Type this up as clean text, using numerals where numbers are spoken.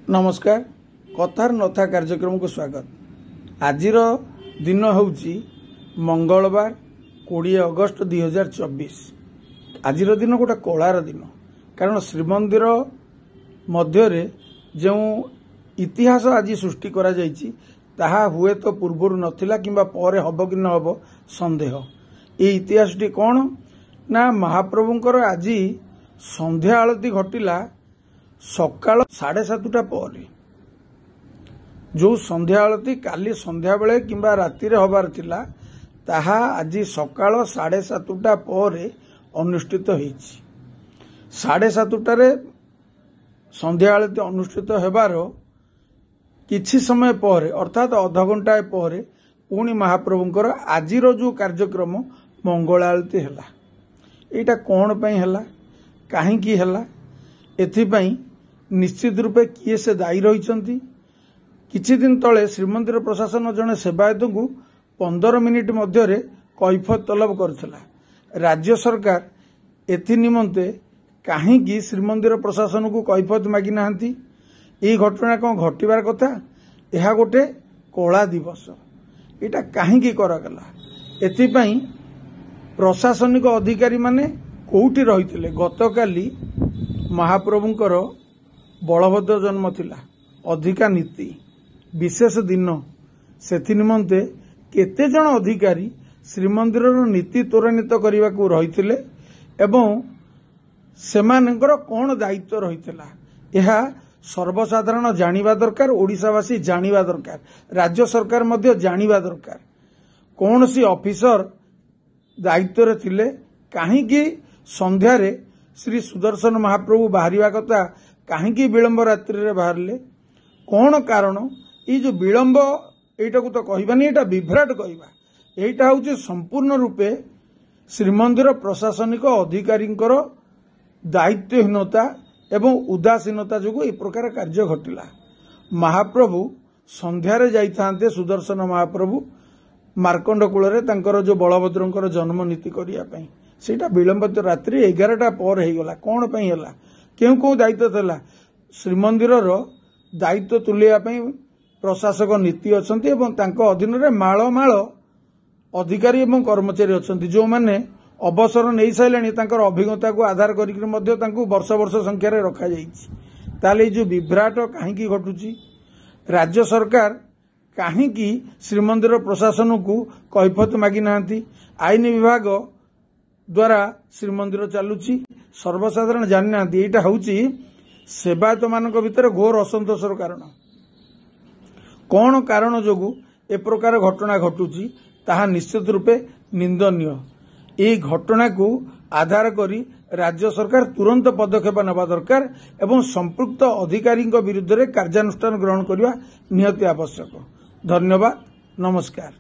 नमस्कार कथार नथा कार्यक्रम को स्वागत। आज दिन हूँ मंगलवार 20 अगस्त 2024। आज दिन गोटे कलार दिन कारण श्रीमंदिर मध्य जो इतिहास आज सृष्टि करा जायछि ताहा हुए तो पूर्व नथिला किंबा परे हब कि न हब संदेह। ये इतिहासटी कौन ना महाप्रभुंकर आज संध्या आलती घटिला सकाल 7:30 पर जो संध्या आलती काली संध्या बेले किंबा राति रे हबार थिला ताहा आज सकाल 7:30 पर अनुष्ठित होईछि। 7:30 रे संध्या आलती अनुष्ठित हेबार किछि समय पर अर्थात आधा घंटा पर पुणी महाप्रभुंकर आजिर जो कार्यक्रम मंगल आलती हैला। एटा कोन पई हैला काहेकि हैला एथिपाई निश्चित रूपे किए से दायी रही। किछि दिन तले श्रीमंदिर प्रशासन जड़े सेवायत को 15 मिनिट मध्य कैफत तलब करथिला। राज्य सरकार एथि निमंते काहेकि श्रीमंदिर प्रशासन को कैफत मागी नाहंती। ये घटना कौन घटबार कथा यह गोटे कला दिवस एटा काहेकि करागला एथिपाई प्रशासनिक अधिकारी माने कोउठी रहिथिले। गतकाली महाप्रभुंकर बलभद्र जन्म थिला अधिका नीति विशेष दिन सेथि निमंते केते जन अधिकारी श्रीमंदिर नीति त्वरान्वित करने को रहिथिले एवं सेमानंकर कोन दायित्व रहिथिला यह सर्वसाधारण जानिबा दरकार। ओडिशावासी जानिबा दरकार, राज्य सरकार मध्य जानिबा दरकार कौन सी ऑफिसर दायित्व रे थिले काहेकि संध्यारे श्री सुदर्शन महाप्रभु बाहरिबा कथा काहेकि विलंब रात्रि रे बाहरले कौन कारण ये जो विलंब एटा को तो कहबानी एटा विभ्राट कहबा एटा होची संपूर्ण रूपे श्रीमंदिर प्रशासनिक अधिकारींकर दायित्वहीनता एवं उदासीनता जो ए प्रकार कार्य घटिला। महाप्रभु संध्यारे जाइथांते सुदर्शन महाप्रभु मार्कंड कूल तांकर जो बलभद्रंकर जन्म नीति करिया पई सेटा विलंबित रात्रि 11टा पर हो गला। कौन पई हला केउ को दायित्व थला श्रीमंदिर दायित्व तुलिया पई प्रशासक नीति अछंती एवं तांको अधीन रे माळ माळ अधिकारी एवं कर्मचारी अछंती जो माने अवसर नहीं साइलेनी तांकर अभिज्ञता को आधार करिक मध्य तांको वर्ष वर्ष संख्या रे रखा जाईछि। ताले जो विभ्राट काहेकि घटुची राज्य सरकार काहेकि श्रीमंदिर प्रशासन को कैफत मागी नाहंती। आईन विभाग द्वारा श्रीमंदिर चलुची सर्वसाधारण जानि नाहंती। एटा होउची सेवायत मानक भितर घोर असंतोषर कारण कौन कारण जोगु ए प्रकार घटना घटुची ताहा निश्चित रूपे निंदनीय। ए घटना को आधार करी राज्य सरकार तुरंत पदक्षेप नबा दरकार एवं संपृक्त अधिकारी विरुद्ध कार्यानुष्ठान ग्रहण करने निहती आवश्यक। धन्यवाद, नमस्कार।